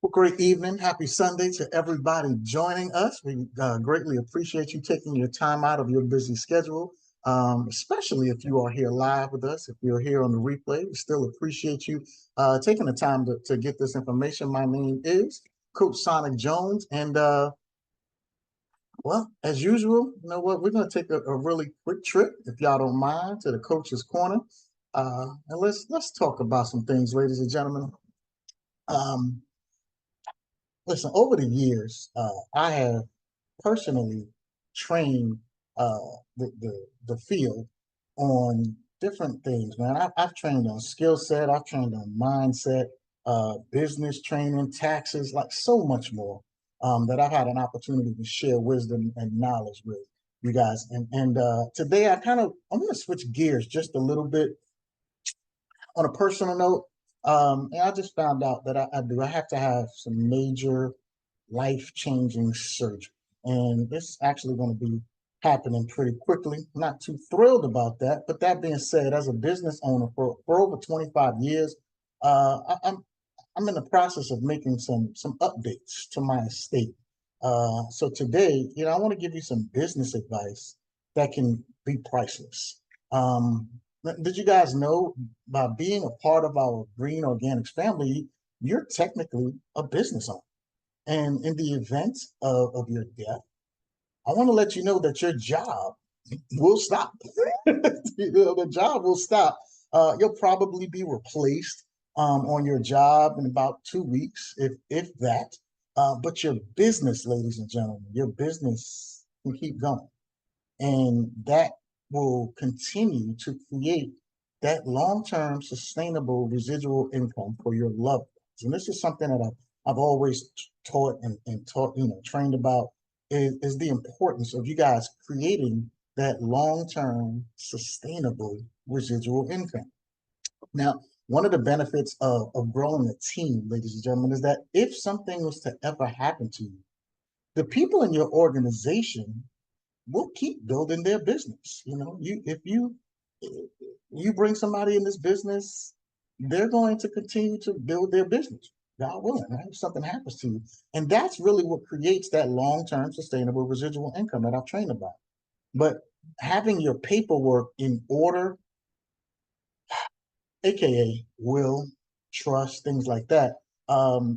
Well, great evening. Happy Sunday to everybody joining us. We greatly appreciate you taking your time out of your busy schedule, especially if you are here live with us. If you're here on the replay, we still appreciate you taking the time to get this information. My name is Coach Sonic Jones. And well, as usual, you know what? We're going to take a really quick trip, if y'all don't mind, to the Coach's Corner. And let's talk about some things, ladies and gentlemen. Um, Listen, over the years, I have personally trained uh, the field on different things, man. I've trained on skill set, I've trained on mindset, business training, taxes, like so much more that I've had an opportunity to share wisdom and knowledge with you guys. And today I'm going to switch gears just a little bit on a personal note. And I just found out that I have to have some major life-changing surgery. And this is actually going to be happening pretty quickly. Not too thrilled about that. But that being said, as a business owner for over 25 years, I'm in the process of making some updates to my estate. So today, I want to give you some business advice that can be priceless. Um, did you guys know by being a part of our Green Organics family, you're technically a business owner? And in the event of your death, I want to let you know that your job will stop. The job will stop. You'll probably be replaced on your job in about 2 weeks, if that. But your business, ladies and gentlemen, your business can keep going. And that will continue to create that long-term sustainable residual income for your loved ones. And this is something that I've always taught and taught, trained about is the importance of you guys creating that long-term sustainable residual income. Now, one of the benefits of growing a team, ladies and gentlemen, is that if something was to ever happen to you, the people in your organization will keep building their business. If you bring somebody in this business, they're going to continue to build their business. God willing, right? If something happens to you. And that's really what creates that long-term sustainable residual income that I've trained about. But having your paperwork in order, aka will, trust, things like that,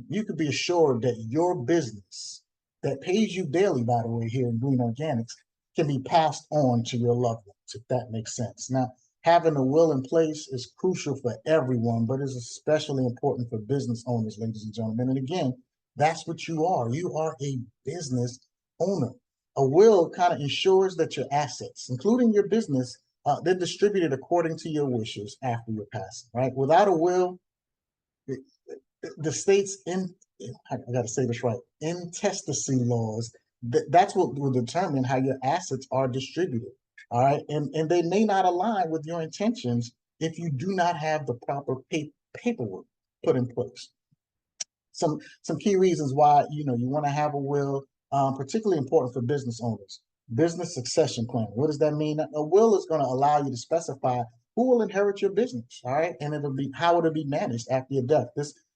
you could be assured that your business that pays you daily, by the way, here in Green Organics, can be passed on to your loved ones, if that makes sense. Now, having a will in place is crucial for everyone, but is especially important for business owners, ladies and gentlemen. And again, that's what you are. You are a business owner. A will kind of ensures that your assets, including your business, they're distributed according to your wishes after your passing, right? Without a will, the state's I got to say this right, intestacy laws, that's what will determine how your assets are distributed, all right? And they may not align with your intentions if you do not have the proper paperwork put in place. Some key reasons why you want to have a will, particularly important for business owners. Business succession plan. What does that mean? A will is going to allow you to specify who will inherit your business, all right, and it'll be how it'll be managed after your death.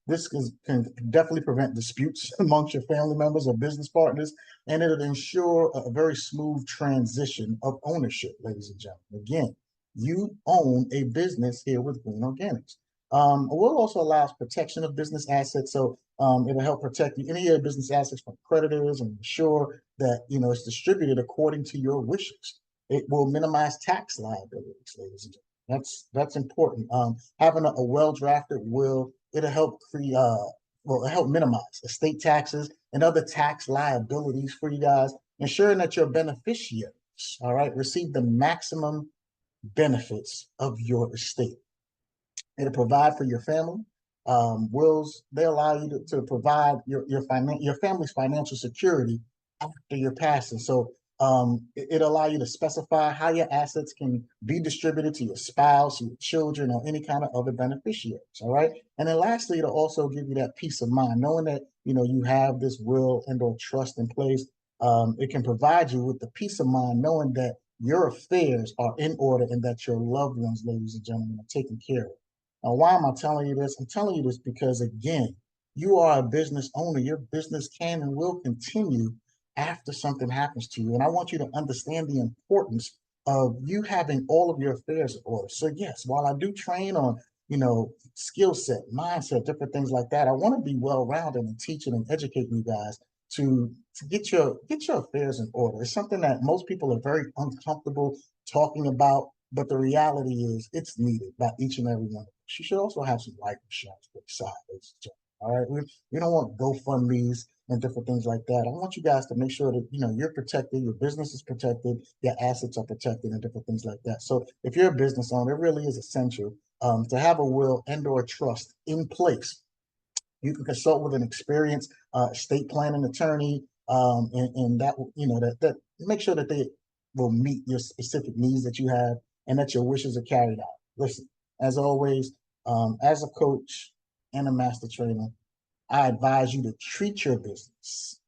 This can definitely prevent disputes amongst your family members or business partners, and it'll ensure a very smooth transition of ownership, ladies and gentlemen. Again, you own a business here with Green Organics. A will also allows protection of business assets, so it'll help protect any of your business assets from creditors and ensure that it's distributed according to your wishes. It will minimize tax liabilities, ladies and gentlemen. That's important. Having a well-drafted will, it'll help help minimize estate taxes and other tax liabilities for you guys, ensuring that your beneficiaries, all right, receive the maximum benefits of your estate. It'll provide for your family. Wills, they allow you to provide your family's financial security after your passing. So it'll allow you to specify how your assets can be distributed to your spouse, your children, or any kind of other beneficiaries. All right. And then lastly, it'll also give you that peace of mind, knowing that you have this will and/or trust in place. It can provide you with the peace of mind, knowing that your affairs are in order and that your loved ones, ladies and gentlemen, are taken care of. Now, why am I telling you this? I'm telling you this because, again, you are a business owner. Your business can and will continue after something happens to you. And I want you to understand the importance of you having all of your affairs in order. So yes, while I do train on, skill set, mindset, different things like that, I want to be well-rounded and teaching and educating you guys to get your affairs in order. It's something that most people are very uncomfortable talking about, but the reality is it's needed by each and every one of us. You should also have some life insurance for the side, ladies and gentlemen. All right, we don't want GoFundMe's and different things like that. I want you guys to make sure that you're protected, your business is protected, your assets are protected, and different things like that. So if you're a business owner, it really is essential to have a will and/or trust in place. You can consult with an experienced estate planning attorney, and that that make sure that they will meet your specific needs that you have and that your wishes are carried out. Listen, as always, as a coach and a master trainer, I advise you to treat your business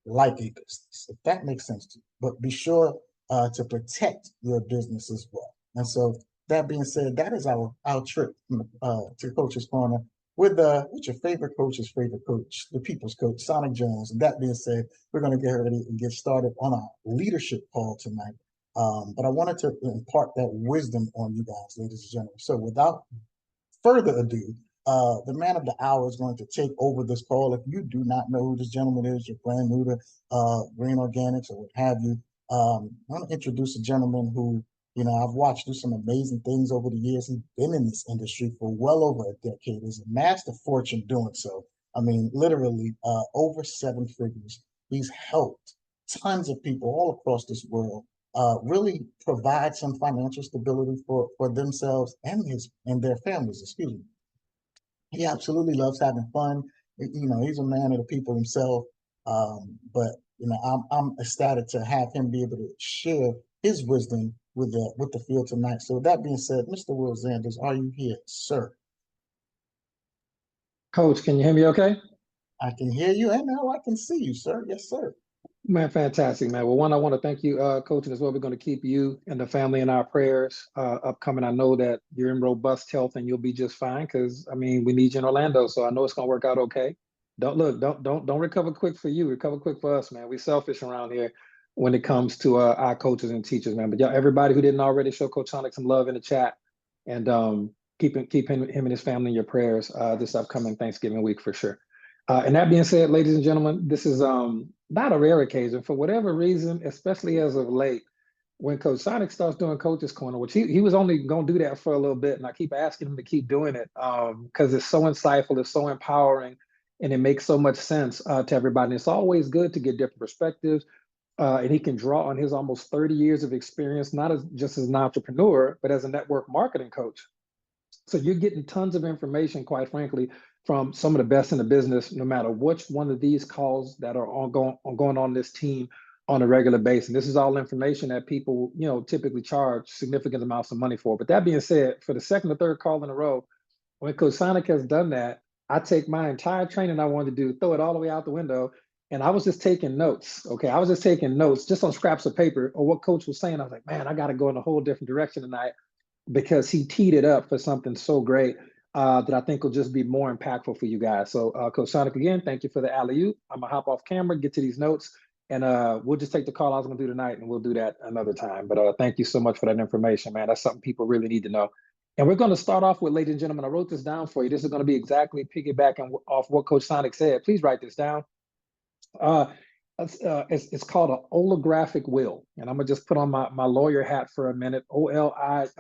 like a business, if that makes sense to you. But be sure to protect your business as well. And so, that being said, that is our trip to Coach's Corner with your favorite coach's favorite coach, the people's coach, Sonic Jones. And that being said, we're going to get ready and get started on our leadership call tonight. But I wanted to impart that wisdom on you guys, ladies and gentlemen. So without further ado, the man of the hour is going to take over this call. If you do not know who this gentleman is, you're brand new to Green Organics or what have you, I want to introduce a gentleman who, I've watched do some amazing things over the years. He's been in this industry for well over a decade. He's amassed a fortune doing so. I mean, literally over 7 figures. He's helped tons of people all across this world really provide some financial stability for themselves and their families. Excuse me. He absolutely loves having fun. He's a man of the people himself. But I'm ecstatic to have him be able to share his wisdom with the field tonight. So with that being said, Mr. Will Zanders, are you here, sir? Coach, can you hear me okay? I can hear you, and now I can see you, sir. Yes, sir. Man, fantastic, man. Well, one, I want to thank you, Coach, and as well, we're going to keep you and the family in our prayers upcoming. I know that you're in robust health and you'll be just fine because, I mean, we need you in Orlando, so I know it's going to work out okay. Don't recover quick for you. Recover quick for us, man. We selfish around here when it comes to our coaches and teachers, man. But yeah, everybody who didn't already show Coach Sonic some love in the chat and keep him and his family in your prayers this upcoming Thanksgiving week for sure. And that being said, ladies and gentlemen, this is not a rare occasion. For whatever reason, especially as of late, when Coach Sonic starts doing Coach's Corner, which he was only going to do that for a little bit, and I keep asking him to keep doing it because it's so insightful, it's so empowering, and it makes so much sense to everybody. And it's always good to get different perspectives. And he can draw on his almost 30 years of experience, not just as an entrepreneur, but as a network marketing coach. So you're getting tons of information, quite frankly, from some of the best in the business, no matter which one of these calls that are going on this team on a regular basis. And this is all information that people, typically charge significant amounts of money for. But that being said, for the second or third call in a row, when Coach Sonic has done that, I take my entire training I wanted to do, throw it all the way out the window, and I was just taking notes. Okay, I was just taking notes just on scraps of paper or what Coach was saying. I was like, man, I got to go in a whole different direction tonight because he teed it up for something so great that I think will just be more impactful for you guys. So, Coach Sonic, again, thank you for the alley-oop. I'm gonna hop off camera, get to these notes, and we'll just take the call I was gonna do tonight, and we'll do that another time. But thank you so much for that information, man. That's something people really need to know. And we're gonna start off with, ladies and gentlemen, I wrote this down for you. This is gonna be exactly piggybacking off what Coach Sonic said. Please write this down. Uh, it's called an olographic will, and I'm gonna just put on my lawyer hat for a minute. Olographic,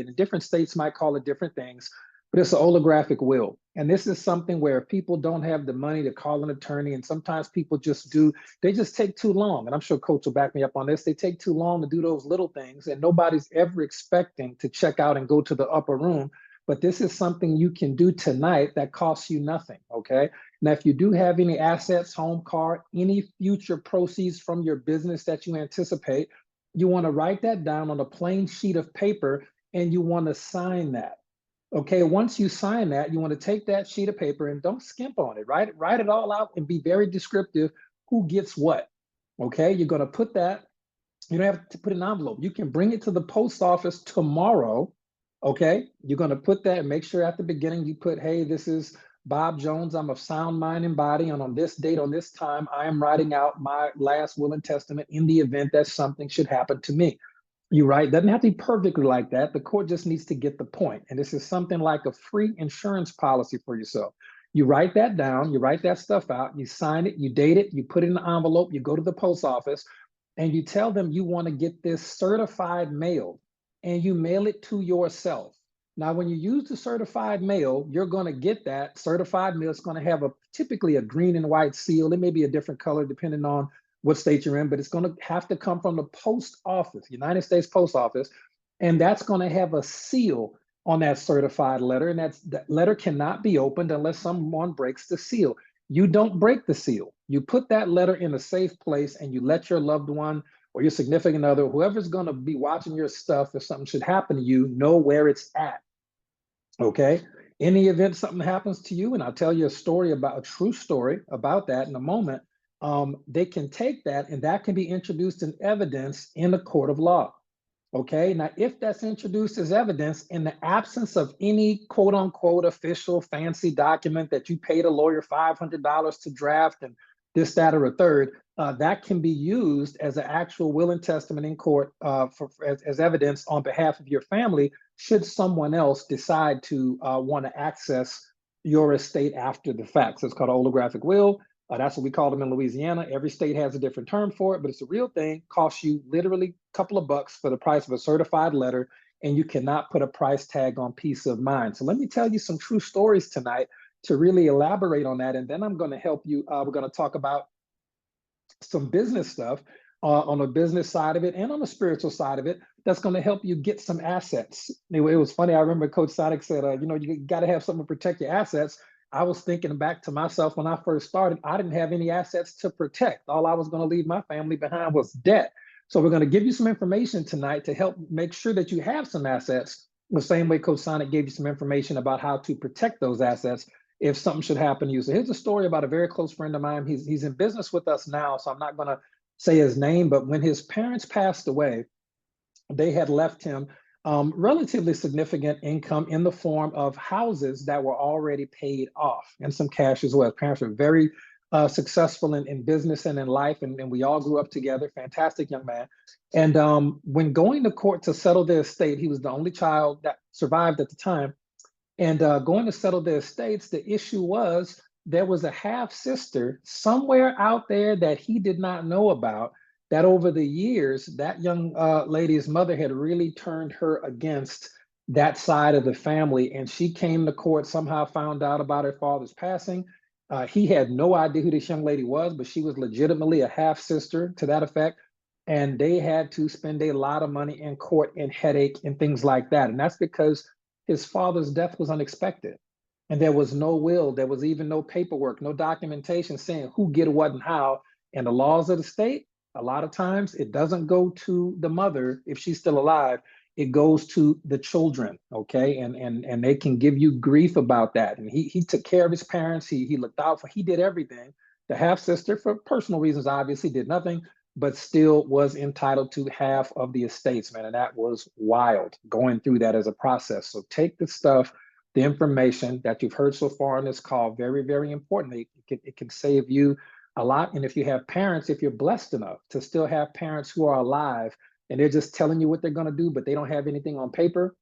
and the different states might call it different things, but it's an olographic will. And this is something where people don't have the money to call an attorney, and sometimes people just do. They just take too long, and I'm sure Coach will back me up on this. They take too long to do those little things, and nobody's ever expecting to check out and go to the upper room. But this is something you can do tonight that costs you nothing. Okay. Now, if you do have any assets, home, car, any future proceeds from your business that you anticipate, you want to write that down on a plain sheet of paper and you want to sign that. Okay, once you sign that, you want to take that sheet of paper and don't skimp on it, right? Write it all out and be very descriptive who gets what. Okay, you're going to put that, you don't have to put an envelope. You can bring it to the post office tomorrow. Okay, you're going to put that and make sure at the beginning you put, hey, this is Bob Jones. I'm of sound mind and body. And on this date, on this time, I am writing out my last will and testament in the event that something should happen to me. You right. Doesn't have to be perfectly like that. The court just needs to get the point. And this is something like a free insurance policy for yourself. You write that down, you write that stuff out, you sign it, you date it, you put it in an envelope, you go to the post office, and you tell them you want to get this certified mail, and you mail it to yourself. Now, when you use the certified mail, you're going to get that certified mail. It's going to have typically a green and white seal. It may be a different color depending on what state you're in, but it's going to have to come from the post office, United States Post Office, and that's going to have a seal on that certified letter, and that letter cannot be opened unless someone breaks the seal. You don't break the seal. You put that letter in a safe place, and you let your loved one or your significant other, whoever's going to be watching your stuff, if something should happen to you, know where it's at. Okay. In the event something happens to you, and I'll tell you a true story about that in a moment, they can take that and that can be introduced in evidence in a court of law. Okay. Now, if that's introduced as evidence in the absence of any quote unquote official fancy document that you paid a lawyer $500 to draft and this, that, or a third, that can be used as an actual will and testament in court as evidence on behalf of your family should someone else decide to want to access your estate after the fact. So it's called an holographic will. That's what we call them in Louisiana. Every state has a different term for it, but it's a real thing. Costs you literally a couple of bucks for the price of a certified letter, and you cannot put a price tag on peace of mind. So let me tell you some true stories tonight to really elaborate on that, and then I'm going to help you. We're going to talk about some business stuff on the business side of it and on the spiritual side of it that's going to help you get some assets. It was funny. I remember Coach Sonic said, you got to have something to protect your assets. I was thinking back to myself when I first started, I didn't have any assets to protect. All I was going to leave my family behind was debt. So we're going to give you some information tonight to help make sure that you have some assets, the same way Coach Sonic gave you some information about how to protect those assets if something should happen to you. So here's a story about a very close friend of mine. He's in business with us now, so I'm not going to say his name, but when his parents passed away, they had left him relatively significant income in the form of houses that were already paid off and some cash as well. His parents were very successful in business and in life, and we all grew up together. Fantastic young man. And when going to court to settle their estate, he was the only child that survived at the time. And going to settle their estates, the issue was there was a half sister somewhere out there that he did not know about, that over the years, that young lady's mother had really turned her against that side of the family. And she came to court, somehow found out about her father's passing. He had no idea who this young lady was, but she was legitimately a half sister to that effect. And they had to spend a lot of money in court and headache and things like that. And that's because his father's death was unexpected. And there was no will, there was even no paperwork, no documentation saying who get what and how. And the laws of the state, a lot of times it doesn't go to the mother if she's still alive, it goes to the children, okay? And they can give you grief about that. And he took care of his parents, he looked out for, he did everything. The half sister, for personal reasons, obviously did nothing, but still was entitled to half of the estates, man. And that was wild going through that as a process. So take the stuff, the information that you've heard so far on this call, very, very importantly, it can save you a lot. And if you have parents, if you're blessed enough to still have parents who are alive and they're just telling you what they're going to do, but they don't have anything on paper,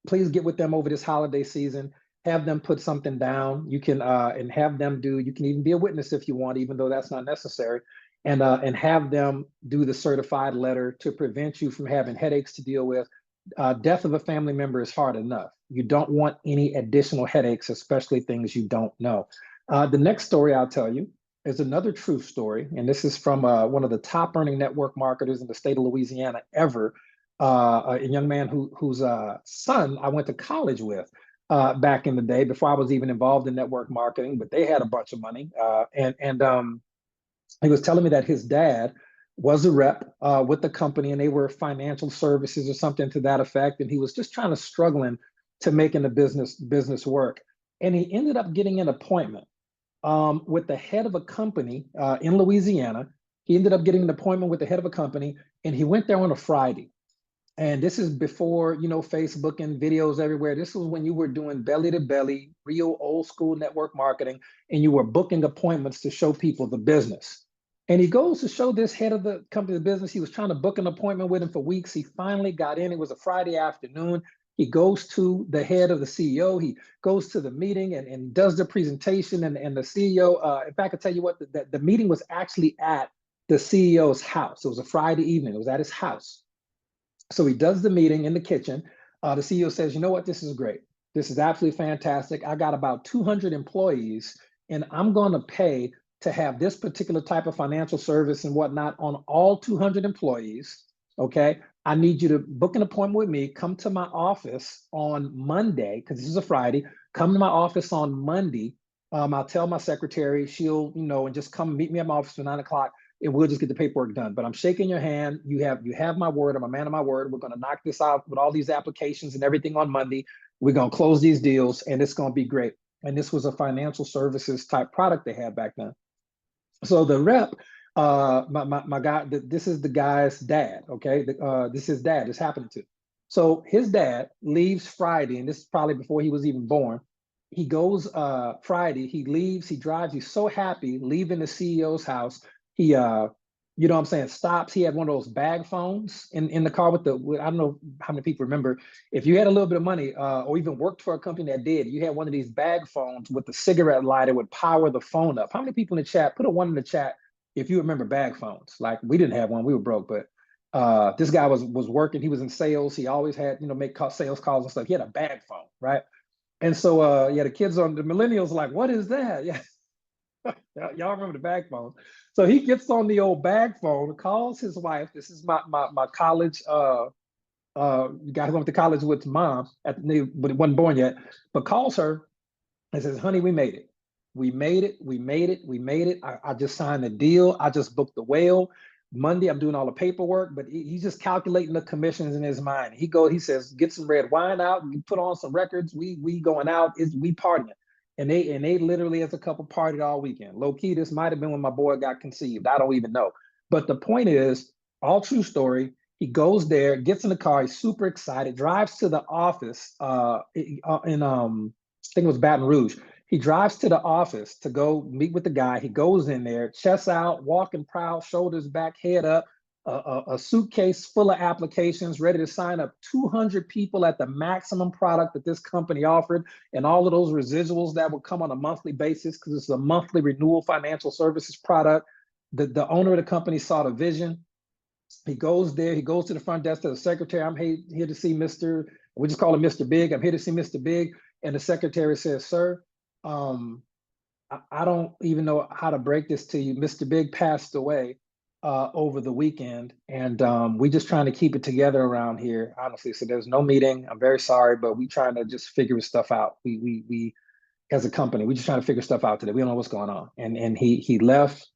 please get with them over this holiday season. Have them put something down. You can and have them do. You can even be a witness if you want, even though that's not necessary. And have them do the certified letter to prevent you from having headaches to deal with. Death of a family member is hard enough. You don't want any additional headaches, especially things you don't know. The next story I'll tell you is another true story, and this is from one of the top earning network marketers in the state of Louisiana ever, a young man whose son I went to college with back in the day before I was even involved in network marketing, but they had a bunch of money. He was telling me that his dad was a rep with the company and they were financial services or something to that effect. And he was just struggling to making the business work. And he ended up getting an appointment with the head of a company in Louisiana. He ended up getting an appointment with the head of a company and he went there on a Friday. And this is before, Facebook and videos everywhere. This was when you were doing belly to belly, real old school network marketing, and you were booking appointments to show people the business. And he goes to show this head of the company, the business. He was trying to book an appointment with him for weeks. He finally got in. It was a Friday afternoon. He goes to the head of the CEO. He goes to the meeting and does the presentation. And the CEO, in fact, I tell you what, the meeting was actually at the CEO's house. It was a Friday evening. It was at his house. So he does the meeting in the kitchen. The CEO says, you know what, this is great. This is absolutely fantastic. I got about 200 employees, and I'm going to pay to have this particular type of financial service and whatnot on all 200 employees. Okay. I need you to book an appointment with me. Come to my office on Monday, because this is a Friday. Come to my office on Monday. I'll tell my secretary, she'll, and just come meet me at my office at 9 o'clock, and we'll just get the paperwork done. But I'm shaking your hand. You have my word. I'm a man of my word. We're going to knock this out with all these applications and everything on Monday. We're going to close these deals, and it's going to be great. And this was a financial services type product they had back then. So the rep, my guy, this is the guy's dad. Okay, this is his dad. This happened to. So his dad leaves Friday, and this is probably before he was even born. He goes Friday. He leaves. He drives. He's so happy leaving the CEO's house. He you know what I'm saying, stops. He had one of those bag phones in the car with I don't know how many people remember, if you had a little bit of money or even worked for a company that did, you had one of these bag phones with the cigarette lighter would power the phone up. How many people in the chat, put a one in the chat if you remember bag phones? Like, we didn't have one, we were broke, but this guy was working, he was in sales. He always had, make sales calls and stuff. He had a bag phone, right? And so yeah, the kids on the millennials are like, what is that? Yeah. Y'all remember the bag phone. So he gets on the old bag phone, calls his wife. This is my college guy who went to college with mom but he wasn't born yet, but calls her and says, honey, we made it. We made it. We made it. We made it. I just signed the deal. I just booked the whale. Monday, I'm doing all the paperwork, but he's just calculating the commissions in his mind. He says, get some red wine out, and put on some records. We going out, we partying. And they literally as a couple partied all weekend. Low key, this might have been when my boy got conceived. I don't even know. But the point is, all true story. He goes there, gets in the car, he's super excited, drives to the office in I think it was Baton Rouge. He drives to the office to go meet with the guy. He goes in there, chest out, walking proud, shoulders back, head up, a suitcase full of applications, ready to sign up 200 people at the maximum product that this company offered, and all of those residuals that would come on a monthly basis because it's a monthly renewal financial services product. The owner of the company saw the vision. He goes there, he goes to the front desk to the secretary. I'm here to see Mr. We just call him Mr. Big. I'm here to see Mr. Big. And the secretary says, sir, I don't even know how to break this to you. Mr. Big passed away over the weekend, and we just trying to keep it together around here, honestly. So there's no meeting. I'm very sorry, but we trying to just figure stuff out. We as a company, we just trying to figure stuff out today. We don't know what's going on. And he left.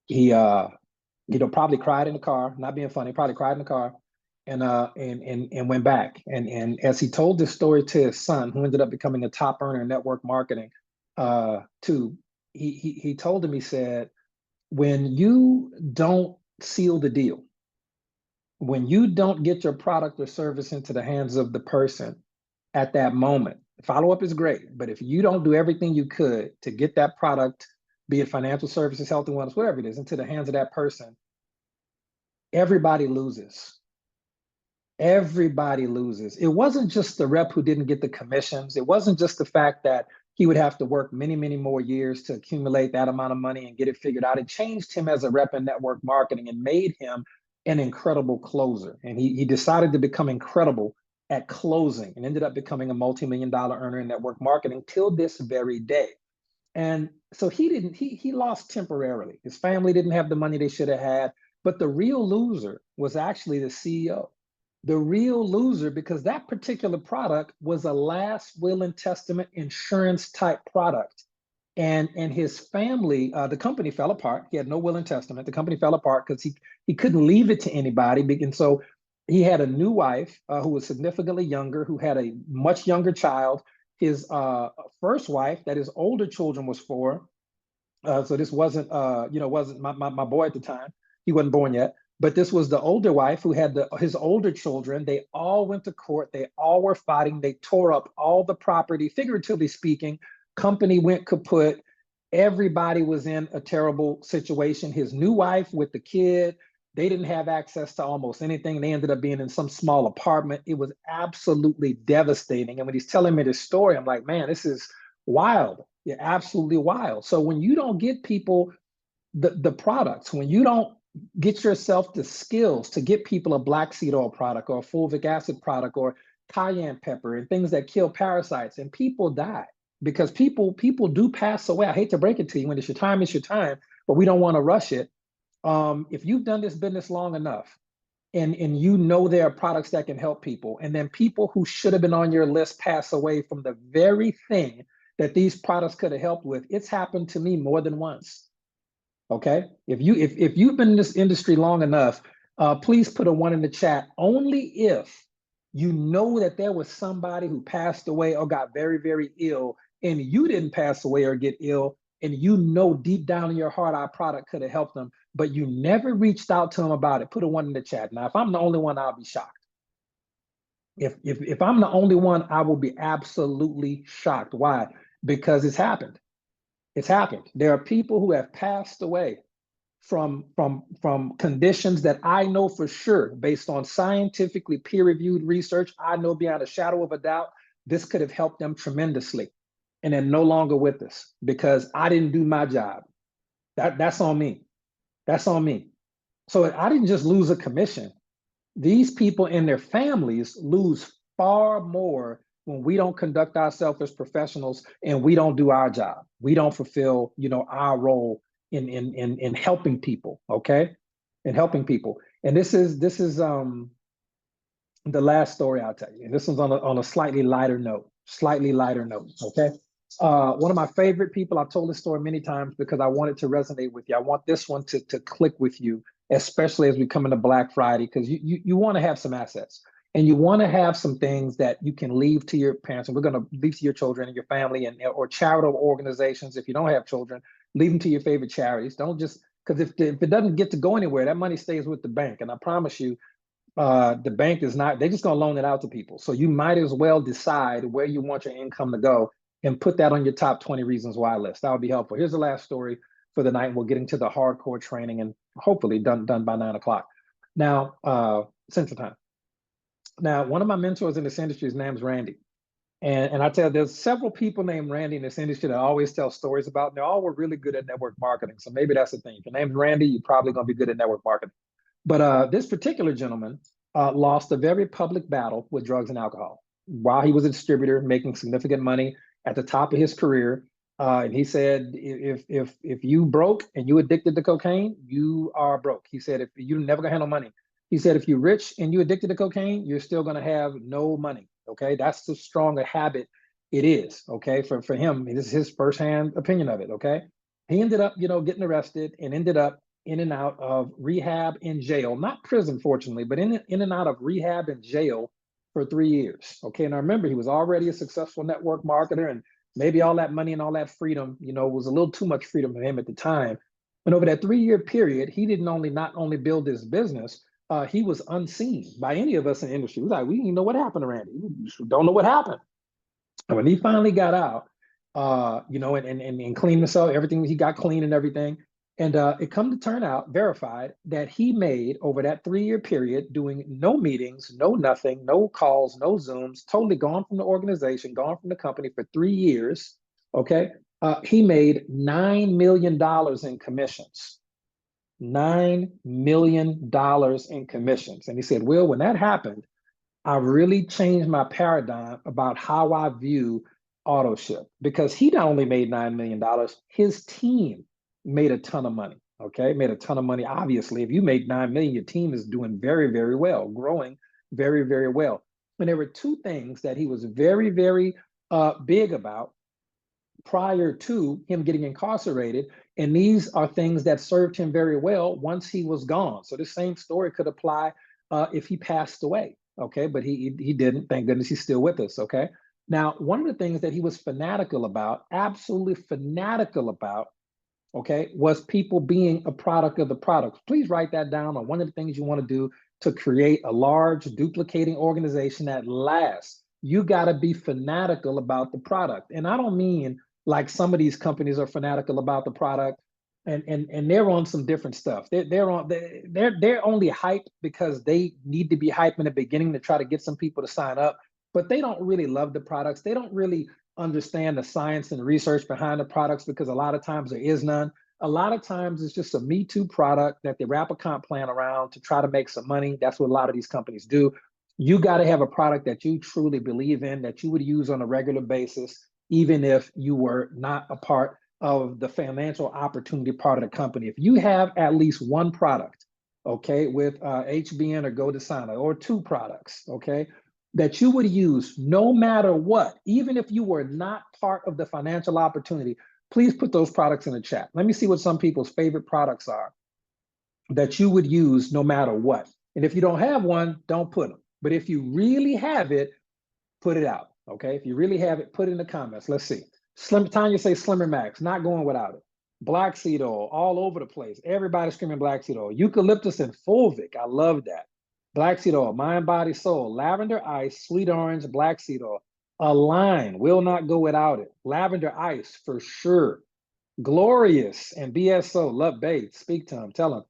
He probably cried in the car, not being funny, probably cried in the car, and went back. And as he told this story to his son, who ended up becoming a top earner in network marketing, he told him, he said, when you don't seal the deal, when you don't get your product or service into the hands of the person at that moment, follow-up is great, but if you don't do everything you could to get that product, be it financial services, health and wellness, whatever it is, into the hands of that person, everybody loses. Everybody loses. It wasn't just the rep who didn't get the commissions. It wasn't just the fact that he would have to work many, many more years to accumulate that amount of money and get it figured out. It changed him as a rep in network marketing and made him an incredible closer. And he decided to become incredible at closing and ended up becoming a multi-million-dollar earner in network marketing till this very day. And so he lost temporarily. His family didn't have the money they should have had, but the real loser was actually the CEO. The real loser, because that particular product was a last will and testament insurance type product. And his family, the company fell apart. He had no will and testament. The company fell apart because he couldn't leave it to anybody. And so he had a new wife who was significantly younger, who had a much younger child. His first wife that his older children was for. So this wasn't, wasn't my boy at the time. He wasn't born yet. But this was the older wife who had his older children. They all went to court. They all were fighting. They tore up all the property, figuratively speaking. Company went kaput. Everybody was in a terrible situation. His new wife with the kid, they didn't have access to almost anything. They ended up being in some small apartment. It was absolutely devastating. And when he's telling me this story, I'm like, man, this is wild. Yeah, absolutely wild. So when you don't get people the products, when you don't get yourself the skills to get people a black seed oil product or a fulvic acid product or cayenne pepper and things that kill parasites, and people die because people do pass away. I hate to break it to you. When it's your time, it's your time, but we don't want to rush it. If you've done this business long enough and you know there are products that can help people, and then people who should have been on your list pass away from the very thing that these products could have helped with, it's happened to me more than once. Okay, if you've been in this industry long enough, please put a 1 in the chat. Only if you know that there was somebody who passed away or got very, very ill, and you didn't pass away or get ill, and you know deep down in your heart our product could have helped them, but you never reached out to them about it. Put a 1 in the chat. Now, if I'm the only one, I'll be shocked. If I'm the only one, I will be absolutely shocked. Why? Because it's happened. It's happened. There are people who have passed away from conditions that I know for sure, based on scientifically peer-reviewed research, I know beyond a shadow of a doubt, this could have helped them tremendously. And they're no longer with us because I didn't do my job. That's on me. That's on me. So I didn't just lose a commission. These people and their families lose far more when we don't conduct ourselves as professionals and we don't do our job. We don't fulfill, our role in helping people, okay? In helping people. And this is the last story I'll tell you. And this one's on a slightly lighter note, okay? One of my favorite people, I've told this story many times because I want it to resonate with you. I want this one to click with you, especially as we come into Black Friday, because you want to have some assets and you want to have some things that you can leave to your parents, and we're going to leave to your children and your family or charitable organizations. If you don't have children, leave them to your favorite charities. Don't just, because if it doesn't get to go anywhere, that money stays with the bank. And I promise you, the bank is not, they're just going to loan it out to people. So you might as well decide where you want your income to go and put that on your top 20 reasons why list. That would be helpful. Here's the last story for the night. We'll get into the hardcore training and hopefully done by 9 o'clock. Now, Central Time. Now, one of my mentors in this industry, his name's Randy. And I tell you, there's several people named Randy in this industry that I always tell stories about. And they all were really good at network marketing. So maybe that's the thing. If your name's Randy, you're probably going to be good at network marketing. But this particular gentleman lost a very public battle with drugs and alcohol while he was a distributor making significant money at the top of his career. And he said, if you broke and you addicted to cocaine, you are broke. He said, if you're never gonna handle money. He said, if you're rich and you addicted to cocaine, you're still gonna have no money. Okay, that's the strong a habit it is. Okay, for him, this is his firsthand opinion of it. Okay, he ended up, getting arrested and ended up in and out of rehab and jail, not prison, fortunately, but in and out of rehab and jail for 3 years. Okay, and I remember he was already a successful network marketer, and maybe all that money and all that freedom, was a little too much freedom for him at the time. And over that 3-year period, he didn't not only build his business, he was unseen by any of us in the industry. We didn't know what happened to Randy. We don't know what happened. And when he finally got out, and cleaned himself, everything, he got clean and everything. And it come to turn out, verified, that he made over that 3-year period, doing no meetings, no nothing, no calls, no Zooms, totally gone from the organization, gone from the company for 3 years, okay? He made $9 million in commissions. $9 million in commissions. And he said, Will, when that happened, I really changed my paradigm about how I view auto ship, because he not only made $9 million, his team made a ton of money. Okay, made a ton of money. Obviously, if you make 9 million, your team is doing very, very well, growing very, very well. And there were 2 things that he was very, very big about prior to him getting incarcerated. And these are things that served him very well once he was gone. So the same story could apply if he passed away. Okay, but he didn't. Thank goodness he's still with us. Okay. Now, one of the things that he was fanatical about, absolutely fanatical about, okay, was people being a product of the product. Please write that down on one of the things you want to do to create a large duplicating organization that lasts. You got to be fanatical about the product. And I don't mean like some of these companies are fanatical about the product and they're on some different stuff. They're only hyped because they need to be hyped in the beginning to try to get some people to sign up, but they don't really love the products. They don't really understand the science and research behind the products because a lot of times there is none. A lot of times it's just a Me Too product that they wrap a comp plan around to try to make some money. That's what a lot of these companies do. You got to have a product that you truly believe in, that you would use on a regular basis, even if you were not a part of the financial opportunity part of the company. If you have at least one product, okay, with HBN or GoDasana, or two products, okay, that you would use no matter what, even if you were not part of the financial opportunity, please put those products in the chat. Let me see what some people's favorite products are that you would use no matter what. And if you don't have one, don't put them. But if you really have it, put it out, okay? If you really have it, put it in the comments. Let's see. Tanya say Slimmer Max, not going without it. Black seed oil, all over the place. Everybody screaming black seed oil. Eucalyptus and fulvic, I love that. Black seed oil, mind, body, soul. Lavender ice, sweet orange, black seed oil. Align, will not go without it. Lavender ice, for sure. Glorious and BSO, love Bates, speak to him, tell him.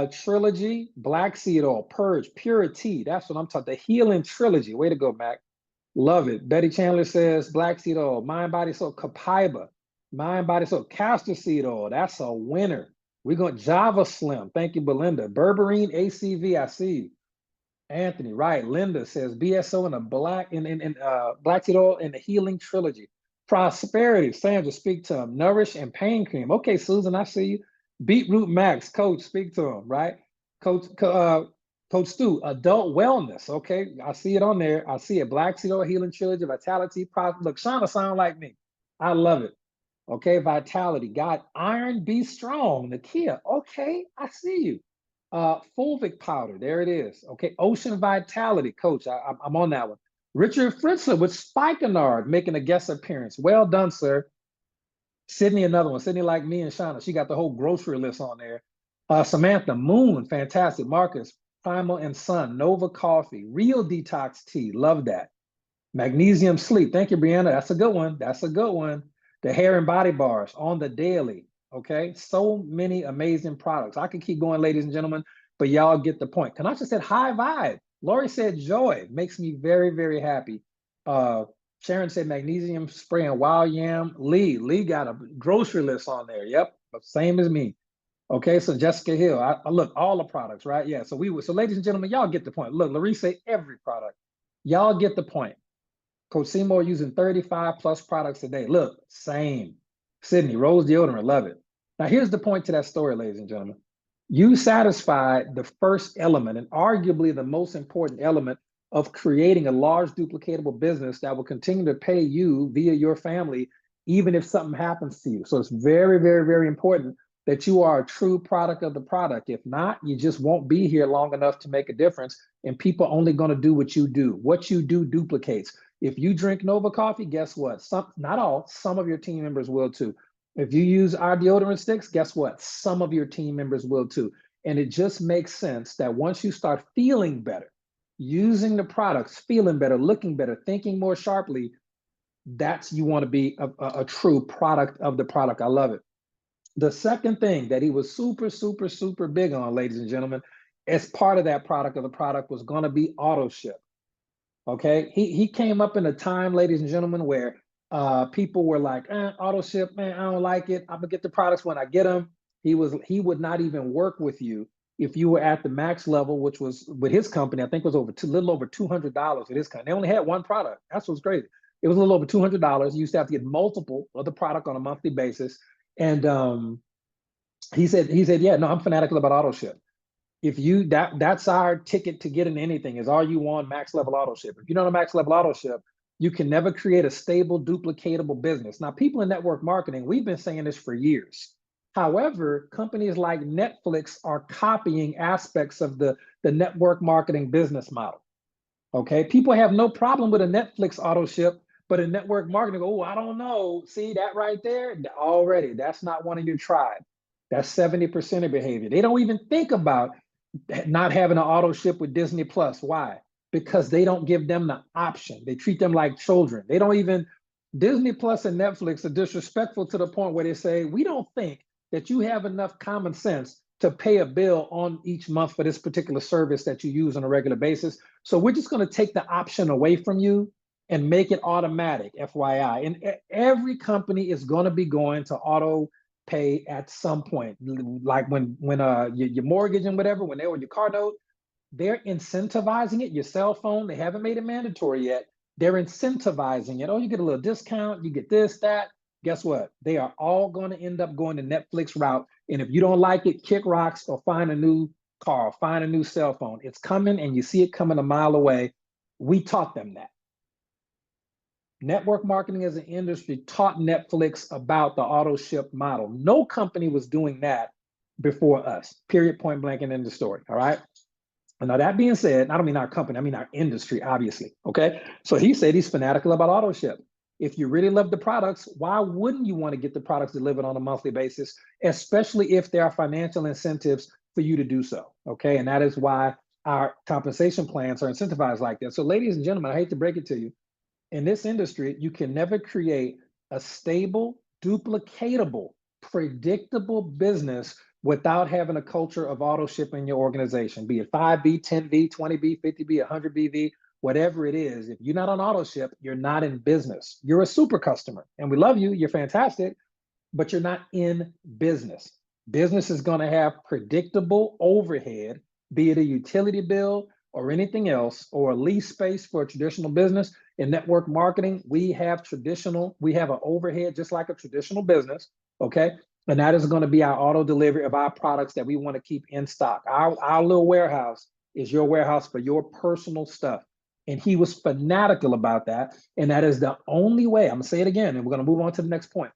Trilogy, black seed oil, purge, purity. That's what I'm talking, the healing trilogy. Way to go, Mac. Love it. Betty Chandler says black seed oil, mind, body, soul, Copaiba, mind, body, soul, castor seed oil. That's a winner. We're going Java Slim. Thank you, Belinda. Berberine ACV, I see you. Anthony, right. Linda says BSO in a black black seed oil in the healing trilogy. Prosperity, Sandra, speak to him. Nourish and pain cream. Okay, Susan, I see you. Beetroot Max, Coach, speak to him, right? Coach Stu, adult wellness. Okay, I see it on there. I see it. Black seed oil healing trilogy, vitality. Look, Shauna sound like me. I love it. Okay, vitality. Got iron, be strong. Nakia. Okay, I see you. Fulvic powder. There it is. Okay, ocean vitality. Coach, I'm on that one. Richard Fritzler with Spikenard making a guest appearance. Well done, sir. Sydney, another one. Sydney, like me and Shauna, she got the whole grocery list on there. Samantha, Moon, fantastic. Marcus, Primal and Sun, Nova Coffee, Real Detox Tea, love that. Magnesium Sleep, thank you, Brianna. That's a good one. That's a good one. The hair and body bars on the daily. Okay, so many amazing products. I could keep going, ladies and gentlemen, but y'all get the point. Kanasha said high vibe. Lori said joy. Makes me very, very happy. Sharon said magnesium spray and wild yam. Lee got a grocery list on there. Yep, same as me. Okay, so Jessica Hill, I look, all the products, right? Yeah, so ladies and gentlemen, y'all get the point. Look, Larissa say every product. Y'all get the point. Coach Seymour using 35 plus products a day. Look, same. Sydney, Rose deodorant, love it. Now here's the point to that story, ladies and gentlemen. You satisfied the first element and arguably the most important element of creating a large duplicatable business that will continue to pay you via your family, even if something happens to you. So it's very, very, very important that you are a true product of the product. If not, you just won't be here long enough to make a difference. And people are only going to do what you do. What you do duplicates. If you drink Nova coffee, guess what? Not all, some of your team members will too. If you use our deodorant sticks, guess what? Some of your team members will too. And it just makes sense that once you start feeling better, using the products, feeling better, looking better, thinking more sharply, that's you want to be a true product of the product. I love it. The second thing that he was super, super, super big on, ladies and gentlemen, as part of that product of the product was going to be auto ship. Okay, he came up in a time, ladies and gentlemen, where people were like, auto ship, man, I don't like it. I'm gonna get the products when I get them. He would not even work with you if you were at the max level, which was with his company. I think it was little over $200 with his company. They only had one product. That's what's crazy. It was a little over $200. You used to have to get multiple of the product on a monthly basis. And he said, yeah, no, I'm fanatical about auto ship. If you that's our ticket to get into anything is, are you on max level auto ship? If you're not a max level auto ship, you can never create a stable, duplicatable business. Now, people in network marketing, we've been saying this for years. However, companies like Netflix are copying aspects of the network marketing business model. Okay, people have no problem with a Netflix auto ship But in network marketing, oh, I don't know. See that right there? Already, that's not one of your tribe. That's 70% of behavior. They don't even think about not having an auto ship with Disney Plus. Why? Because they don't give them the option. They treat them like children. They don't even, Disney Plus and Netflix are disrespectful to the point where they say, we don't think that you have enough common sense to pay a bill on each month for this particular service that you use on a regular basis. So we're just going to take the option away from you and make it automatic, FYI. And every company is going to be going to auto pay at some point. Like when your mortgage and whatever, when they were your car note, they're incentivizing it. Your cell phone, they haven't made it mandatory yet. They're incentivizing it. Oh, you get a little discount, you get this, that. Guess what? They are all going to end up going the Netflix route. And if you don't like it, kick rocks or find a new car, find a new cell phone. It's coming and you see it coming a mile away. We taught them that. Network marketing as an industry taught Netflix about the auto ship model. No company was doing that before us, period, point blank, and end of story, all right? And now that being said, I don't mean our company, I mean our industry, obviously, okay? So he said he's fanatical about auto ship. If you really love the products, why wouldn't you want to get the products delivered on a monthly basis, especially if there are financial incentives for you to do so, okay? And that is why our compensation plans are incentivized like that. So ladies and gentlemen, I hate to break it to you, in this industry, you can never create a stable, duplicatable, predictable business without having a culture of auto ship in your organization, be it 5B, 10B, 20B, 50B, 100BV, whatever it is. If you're not on auto ship, you're not in business. You're a super customer and we love you, you're fantastic, but you're not in business. Business is going to have predictable overhead, be it a utility bill or anything else, or a lease space for a traditional business. In network marketing, we have an overhead just like a traditional business, okay? And that is going to be our auto delivery of our products that we want to keep in stock. Our little warehouse is your warehouse for your personal stuff. And he was fanatical about that. And that is the only way, I'm gonna say it again, and we're gonna move on to the next point.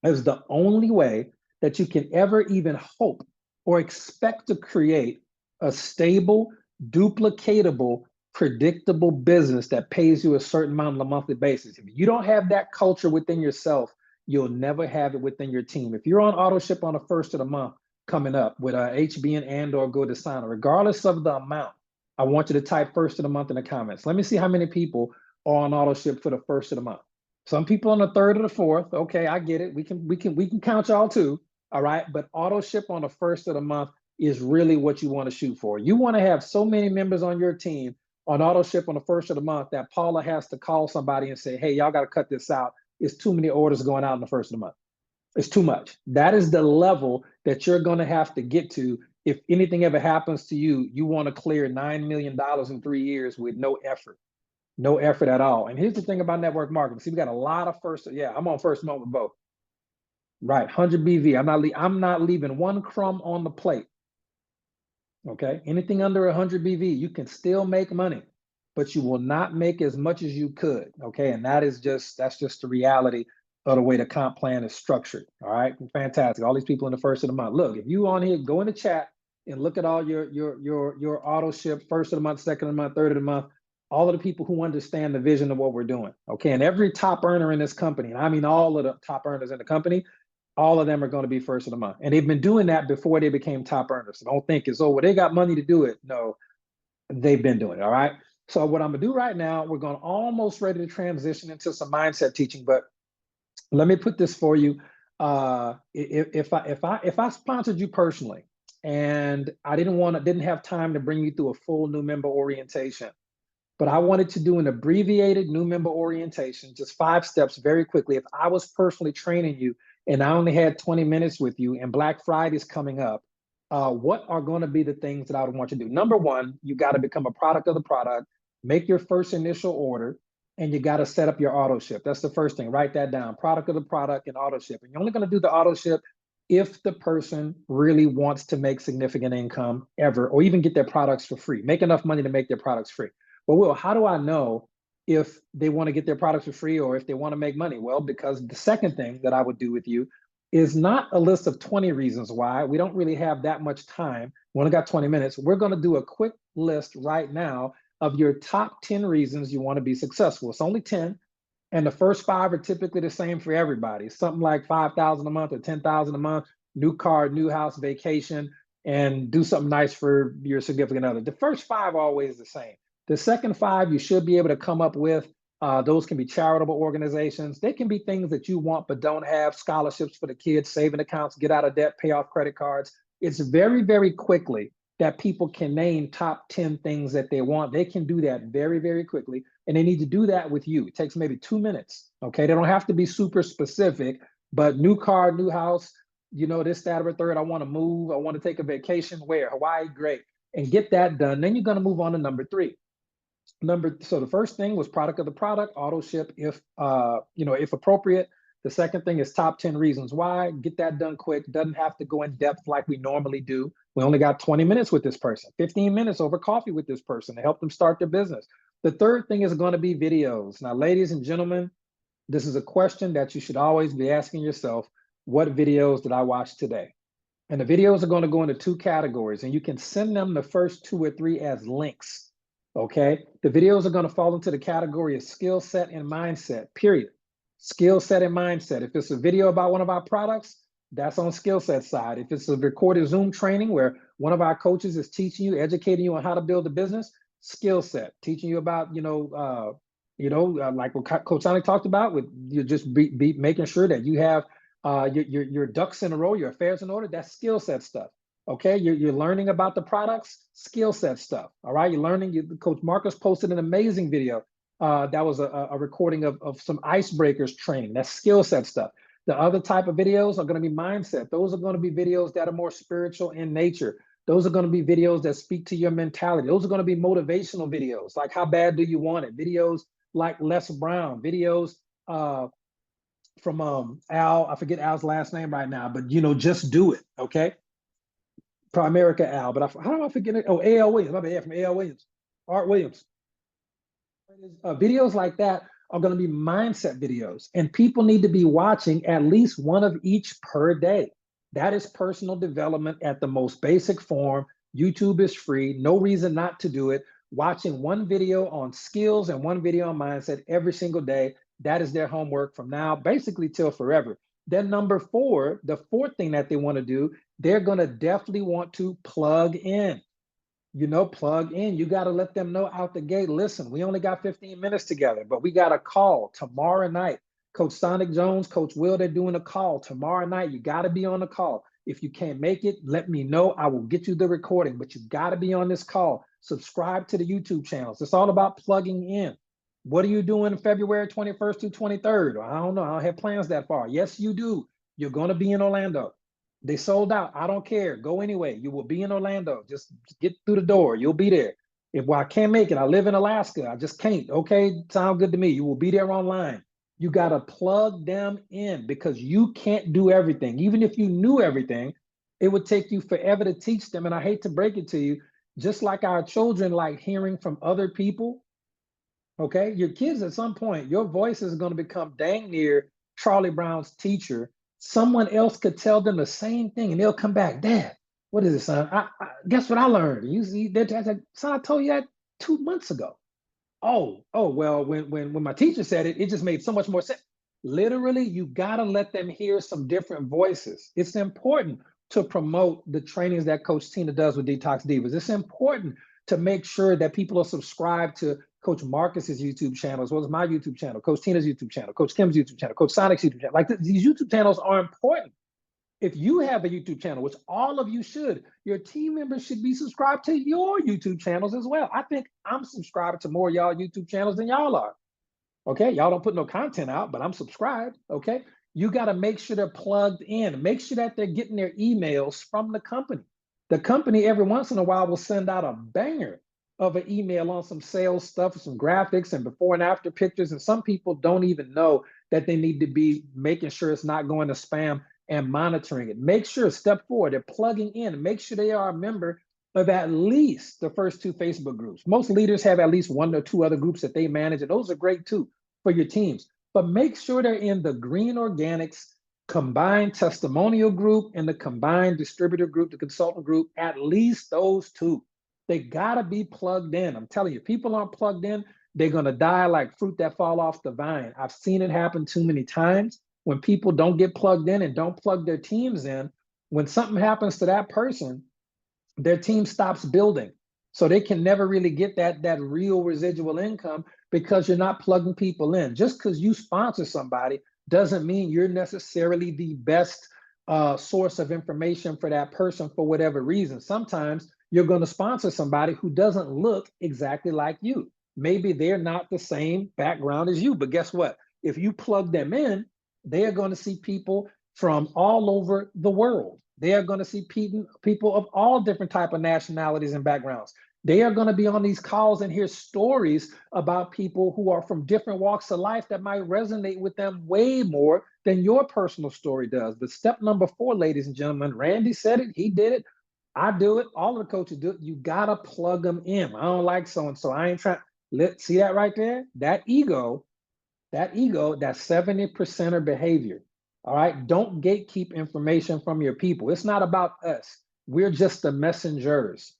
It is the only way that you can ever even hope or expect to create a stable, duplicatable, predictable business that pays you a certain amount on a monthly basis. If you don't have that culture within yourself, you'll never have it within your team. If you're on auto ship on the first of the month coming up with HBN and or Go Desana, regardless of the amount, I want you to type first of the month in the comments. Let me see how many people are on auto ship for the first of the month. Some people on the third or the fourth. Okay, I get it. We can count y'all too. All right, but auto ship on the first of the month is really what you want to shoot for. You want to have so many members on your team on auto ship on the first of the month that Paula has to call somebody and say, hey, y'all got to cut this out. It's too many orders going out in the first of the month. It's too much. That is the level that you're going to have to get to. If anything ever happens to you, you want to clear $9 million in 3 years with no effort at all. And here's the thing about network marketing. See, we got a lot of I'm on first month with both. Right, 100 BV. I'm not leaving one crumb on the plate. Okay, anything under 100 BV, you can still make money, but you will not make as much as you could. Okay, and that's just the reality of the way the comp plan is structured. All right, fantastic. All these people in the first of the month. Look, if you on here, go in the chat and look at all your auto ship first of the month, second of the month, third of the month. All of the people who understand the vision of what we're doing. Okay, and every top earner in this company, and I mean all of the top earners in the company, all of them are going to be first of the month. And they've been doing that before they became top earners. So don't think it's, oh, well, they got money to do it. No, they've been doing it, all right? So what I'm gonna do right now, we're going almost ready to transition into some mindset teaching, but let me put this for you. If I sponsored you personally and I didn't have time to bring you through a full new member orientation, but I wanted to do an abbreviated new member orientation, just 5 steps very quickly. If I was personally training you and I only had 20 minutes with you and Black Friday is coming up, what are going to be the things that I would want you to do? Number one, you got to become a product of the product, make your first initial order, and you got to set up your auto ship. That's the first thing. Write that down, product of the product and auto ship. And you're only going to do the auto ship if the person really wants to make significant income ever, or even get their products for free, make enough money to make their products free. Well, Will, how do I know if they want to get their products for free or if they want to make money? Well, because the second thing that I would do with you is not a list of 20 reasons why. We don't really have that much time. We only got 20 minutes. We're going to do a quick list right now of your top 10 reasons you want to be successful. It's only 10. And the first 5 are typically the same for everybody. Something like 5,000 a month or 10,000 a month, new car, new house, vacation, and do something nice for your significant other. The first 5 are always the same. The second 5, you should be able to come up with. Those can be charitable organizations. They can be things that you want but don't have, scholarships for the kids, saving accounts, get out of debt, pay off credit cards. It's very, very quickly that people can name top 10 things that they want. They can do that very, very quickly. And they need to do that with you. It takes maybe 2 minutes. Okay. They don't have to be super specific, but new car, new house, this, that, or the third. I want to move. I want to take a vacation. Where? Hawaii, great. And get that done. Then you're going to move on to number 3. So the first thing was product of the product, auto ship if appropriate. The second thing is top 10 reasons why. Get that done quick. Doesn't have to go in depth like we normally do. We only got 20 minutes with this person, 15 minutes over coffee with this person to help them start their business. The third thing is going to be videos. Now, ladies and gentlemen, this is a question that you should always be asking yourself. What videos did I watch today? And the videos are going to go into 2 categories, and you can send them the first 2 or 3 as links. Okay, the videos are going to fall into the category of skill set and mindset, period. Skill set and mindset. If it's a video about one of our products, that's on skill set side. If it's a recorded Zoom training where one of our coaches is teaching you, educating you on how to build a business, skill set, teaching you about, like what Coach Sonic talked about, with you just be making sure that you have your ducks in a row, your affairs in order. That's skill set stuff. Okay, you're learning about the products, skill set stuff. All right, you're learning. Coach Marcus posted an amazing video. That was a recording of some icebreakers training. That's skill set stuff. The other type of videos are going to be mindset. Those are going to be videos that are more spiritual in nature. Those are going to be videos that speak to your mentality. Those are going to be motivational videos, like how bad do you want it? Videos like Les Brown, videos from Al. I forget Al's last name right now, but just do it. Okay. Primerica Al, but how do I forget it? Oh, A.L. Williams. My bad, from A.L. Williams. Art Williams. Videos like that are going to be mindset videos, and people need to be watching at least one of each per day. That is personal development at the most basic form. YouTube is free. No reason not to do it. Watching one video on skills and one video on mindset every single day. That is their homework from now, basically till forever. Then number 4, the 4th thing that they want to do, they're going to definitely want to plug in. Plug in. You got to let them know out the gate. Listen, we only got 15 minutes together, but we got a call tomorrow night. Coach Sonic Jones, Coach Will, they're doing a call tomorrow night. You got to be on the call. If you can't make it, let me know. I will get you the recording, but you got to be on this call. Subscribe to the YouTube channels. It's all about plugging in. What are you doing February 21st to 23rd? I don't know. I don't have plans that far. Yes, you do. You're going to be in Orlando. They sold out. I don't care. Go anyway. You will be in Orlando. Just get through the door. You'll be there. If I can't make it, I live in Alaska. I just can't. Okay, sound good to me. You will be there online. You got to plug them in, because you can't do everything. Even if you knew everything, it would take you forever to teach them. And I hate to break it to you, just like our children like hearing from other people. Okay, your kids at some point, your voice is going to become dang near Charlie Brown's teacher. Someone else could tell them the same thing, and they'll come back, Dad, what is it, son? Guess what I learned? You see, son, I told you that 2 months ago. Oh, well, when my teacher said it, it just made so much more sense. Literally, you got to let them hear some different voices. It's important to promote the trainings that Coach Tina does with Detox Divas. It's important to make sure that people are subscribed to Coach Marcus's YouTube channel, as well as my YouTube channel, Coach Tina's YouTube channel, Coach Kim's YouTube channel, Coach Sonic's YouTube channel. Like these YouTube channels are important. If you have a YouTube channel, which all of you should, your team members should be subscribed to your YouTube channels as well. I think I'm subscribed to more y'all YouTube channels than y'all are. Okay, y'all don't put no content out, but I'm subscribed. Okay, you got to make sure they're plugged in. Make sure that they're getting their emails from the company. The company every once in a while will send out a banger of an email on some sales stuff, some graphics and before and after pictures. And some people don't even know that they need to be making sure it's not going to spam and monitoring it. Make sure, step 4, they're plugging in. Make sure they are a member of at least the first 2 Facebook groups. Most leaders have at least 1 or 2 other groups that they manage, and those are great too for your teams. But make sure they're in the Green Organics combined testimonial group and the combined distributor group, the consultant group, at least those 2. They gotta be plugged in. I'm telling you, people aren't plugged in. They're going to die like fruit that fall off the vine. I've seen it happen too many times. When people don't get plugged in and don't plug their teams in, when something happens to that person, their team stops building. So they can never really get that real residual income because you're not plugging people in. Just because you sponsor somebody doesn't mean you're necessarily the best source of information for that person for whatever reason. Sometimes you're going to sponsor somebody who doesn't look exactly like you. Maybe they're not the same background as you, but guess what? If you plug them in, they are going to see people from all over the world. They are going to see people of all different type of nationalities and backgrounds. They are going to be on these calls and hear stories about people who are from different walks of life that might resonate with them way more than your personal story does. But step number 4, ladies and gentlemen, Randy said it, he did it, I do it, all of the coaches do it. You got to plug them in. I don't like so-and-so. I ain't trying. See that right there? That ego, that 70% behavior. All right. Don't gatekeep information from your people. It's not about us. We're just the messengers.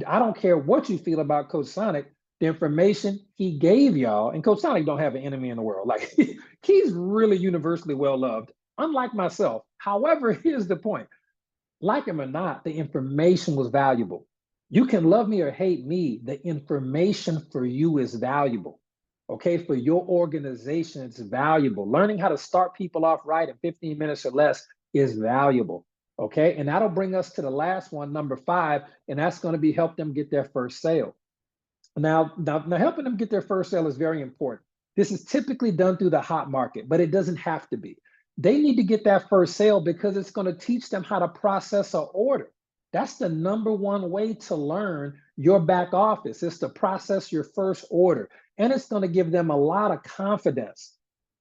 I don't care what you feel about Coach Sonic. The information he gave y'all, and Coach Sonic don't have an enemy in the world. Like he's really universally well loved, unlike myself. However, here's the point. Like him or not, the information was valuable. You can love me or hate me. The information for you is valuable. Okay, for your organization, it's valuable. Learning how to start people off right in 15 minutes or less is valuable. Okay, and that'll bring us to the last one, number 5, and that's going to be help them get their first sale. Now, helping them get their first sale is very important. This is typically done through the hot market, but it doesn't have to be. They need to get that first sale because it's going to teach them how to process an order. That's the number one way to learn your back office, is to process your first order. And it's going to give them a lot of confidence.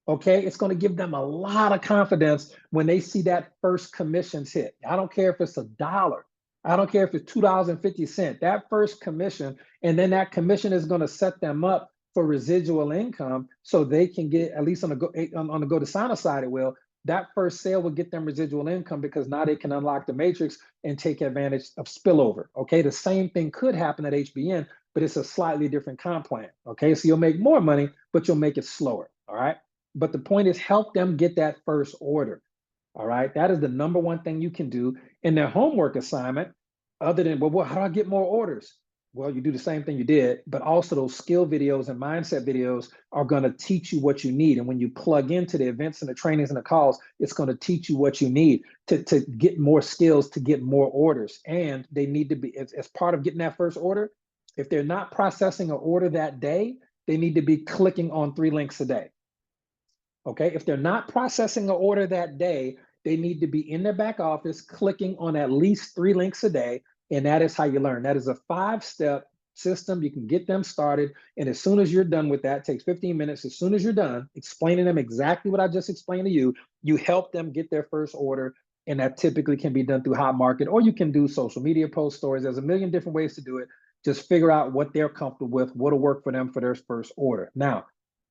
Okay, it's going to give them a lot of confidence when they see that first commissions hit. I don't care if it's $1. I don't care if it's $2.50. That first commission, and then that commission is going to set them up for residual income, so they can get, at least on the go to Sana side, it will. That first sale will get them residual income because now they can unlock the matrix and take advantage of spillover. Okay, the same thing could happen at HBN, but it's a slightly different comp plan. Okay, so you'll make more money, but you'll make it slower. All right. But the point is, help them get that first order. All right. That is the number one thing you can do in their homework assignment, other than, well, how do I get more orders? Well, you do the same thing you did, but also those skill videos and mindset videos are going to teach you what you need. And when you plug into the events and the trainings and the calls, it's going to teach you what you need to get more skills, to get more orders. And they need to be, as part of getting that first order, if they're not processing an order that day, they need to be clicking on 3 links a day. Okay, if they're not processing an order that day, they need to be in their back office clicking on at least 3 links a day. And that is how you learn. That is a 5-step system. You can get them started. And as soon as you're done with that, it takes 15 minutes. As soon as you're done explaining them exactly what I just explained to you, you help them get their first order. And that typically can be done through Hot Market, or you can do social media post stories. There's a million different ways to do it. Just figure out what they're comfortable with, what'll work for them for their first order. Now,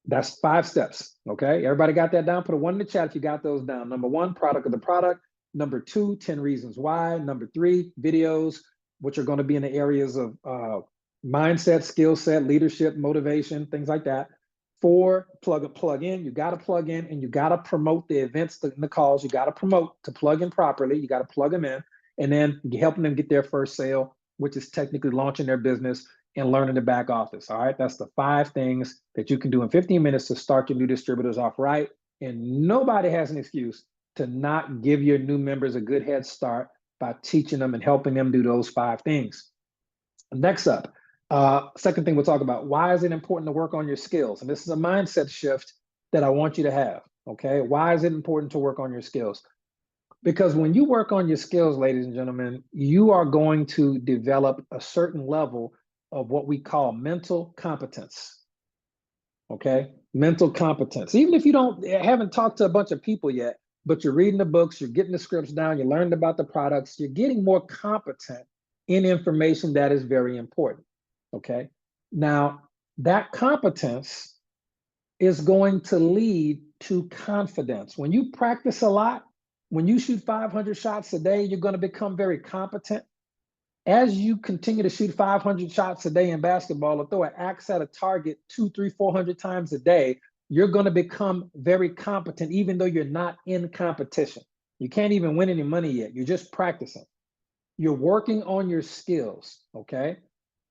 that's 5 steps. Okay, everybody got that down? Put a 1 in the chat if you got those down. Number 1, product of the product. Number 2, 10 reasons why. Number 3, videos, which are going to be in the areas of mindset, skill set, leadership, motivation, things like that. 4, plug in. You got to plug in, and you got to promote the events, the calls. You got to promote to plug in properly. You got to plug them in, and then helping them get their first sale, which is technically launching their business and learning the back office. All right, that's the 5 things that you can do in 15 minutes to start your new distributors off right. And nobody has an excuse to not give your new members a good head start by teaching them and helping them do those 5 things. Next up, second thing we'll talk about, why is it important to work on your skills? And this is a mindset shift that I want you to have. Okay, why is it important to work on your skills? Because when you work on your skills, ladies and gentlemen, you are going to develop a certain level of what we call mental competence. Okay, mental competence. Even if you haven't talked to a bunch of people yet, but you're reading the books, you're getting the scripts down, you're learning about the products, you're getting more competent in information that is very important. Okay, now that competence is going to lead to confidence. When you practice a lot, when you shoot 500 shots a day, you're going to become very competent. As you continue to shoot 500 shots a day in basketball or throw an axe at a target 200, 300, 400 times a day, you're going to become very competent, even though you're not in competition. You can't even win any money yet. You're just practicing. You're working on your skills, okay?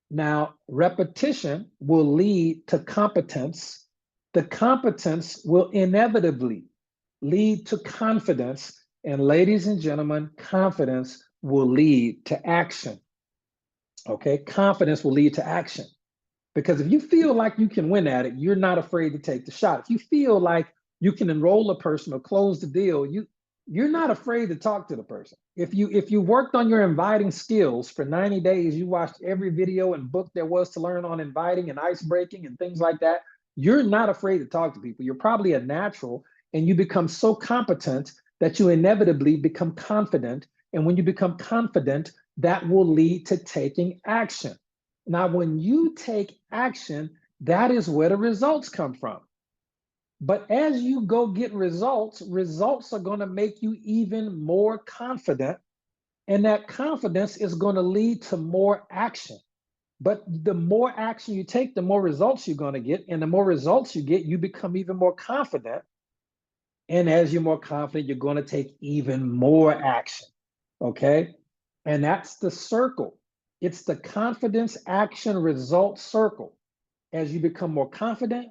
Now, repetition will lead to competence. The competence will inevitably lead to confidence. And ladies and gentlemen, confidence will lead to action. Okay, confidence will lead to action. Because if you feel like you can win at it, you're not afraid to take the shot. If you feel like you can enroll a person or close the deal, you're not afraid to talk to the person. If you worked on your inviting skills for 90 days, you watched every video and book there was to learn on inviting and ice breaking and things like that, you're not afraid to talk to people. You're probably a natural, and you become so competent that you inevitably become confident. And when you become confident, that will lead to taking action. Now, when you take action, that is where the results come from. But as you go get results, results are going to make you even more confident. And that confidence is going to lead to more action. But the more action you take, the more results you're going to get. And the more results you get, you become even more confident. And as you're more confident, you're going to take even more action. Okay? And that's the circle. It's the confidence, action, result circle. As you become more confident,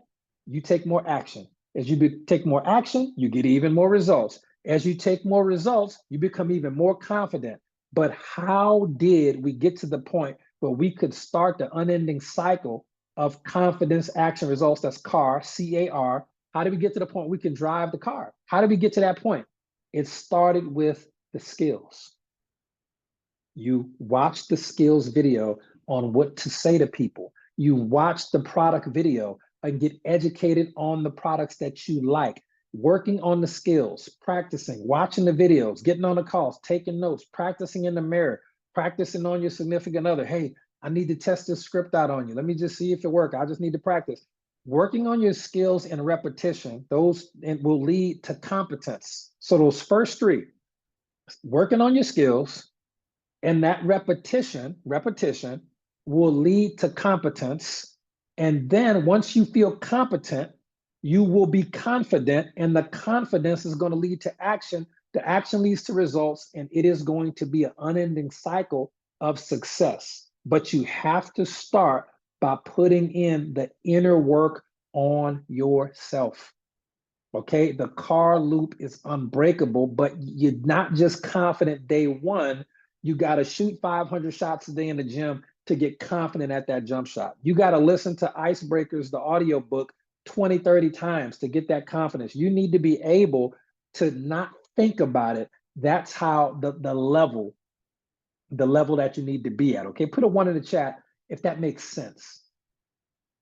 you take more action. As you take more action, you get even more results. As you take more results, you become even more confident. But how did we get to the point where we could start the unending cycle of confidence, action, results? That's CAR, C-A-R. How did we get to the point we can drive the car? How did we get to that point? It started with the skills. You watch the skills video on what to say to people. You watch the product video and get educated on the products that you like, working on the skills, practicing, watching the videos, getting on the calls, taking notes, practicing in the mirror, practicing on your significant other. Hey, I need to test this script out on you. Let me just see if it works. I just need to practice. Working on your skills and repetition, those will lead to competence. So those first three, working on your skills, and that repetition will lead to competence. And then once you feel competent, you will be confident, and the confidence is going to lead to action. The action leads to results, and it is going to be an unending cycle of success. But you have to start by putting in the inner work on yourself. Okay, the CAR loop is unbreakable, but you're not just confident day one. You got to shoot 500 shots a day in the gym to get confident at that jump shot. You got to listen to Icebreakers, the audio book, 20, 30 times to get that confidence. You need to be able to not think about it. That's how the level that you need to be at. Okay, put a 1 in the chat if that makes sense.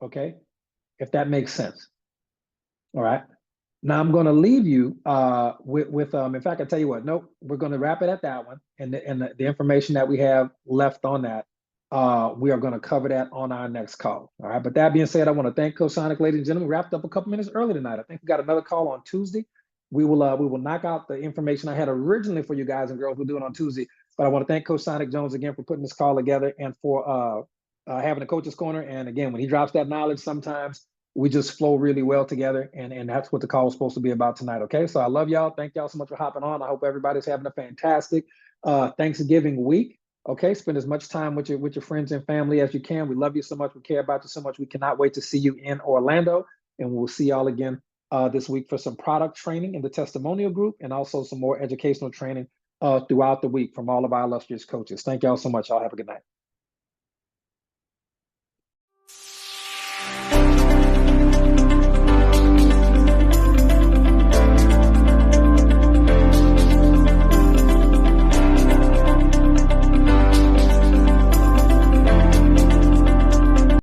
Okay, if that makes sense. All right. Now I'm going to leave you with in fact, I tell you what, nope, we're going to wrap it at that one. And the information that we have left on that, we are going to cover that on our next call. All right. But that being said, I want to thank Coach Sonic, ladies and gentlemen. We wrapped up a couple minutes early tonight. I think we got another call on Tuesday. We will knock out the information I had originally for you guys and girls. We'll do it on Tuesday. But I want to thank Coach Sonic Jones again for putting this call together and for having a coach's corner. And again, when he drops that knowledge, sometimes we just flow really well together, and that's what the call was supposed to be about tonight. Okay, so I love y'all. Thank y'all so much for hopping on. I hope everybody's having a fantastic Thanksgiving week. Okay, spend as much time with your friends and family as you can. We love you so much. We care about you so much. We cannot wait to see you in Orlando, and we'll see y'all again this week for some product training in the testimonial group, and also some more educational training throughout the week from all of our illustrious coaches. Thank y'all so much. Y'all have a good night.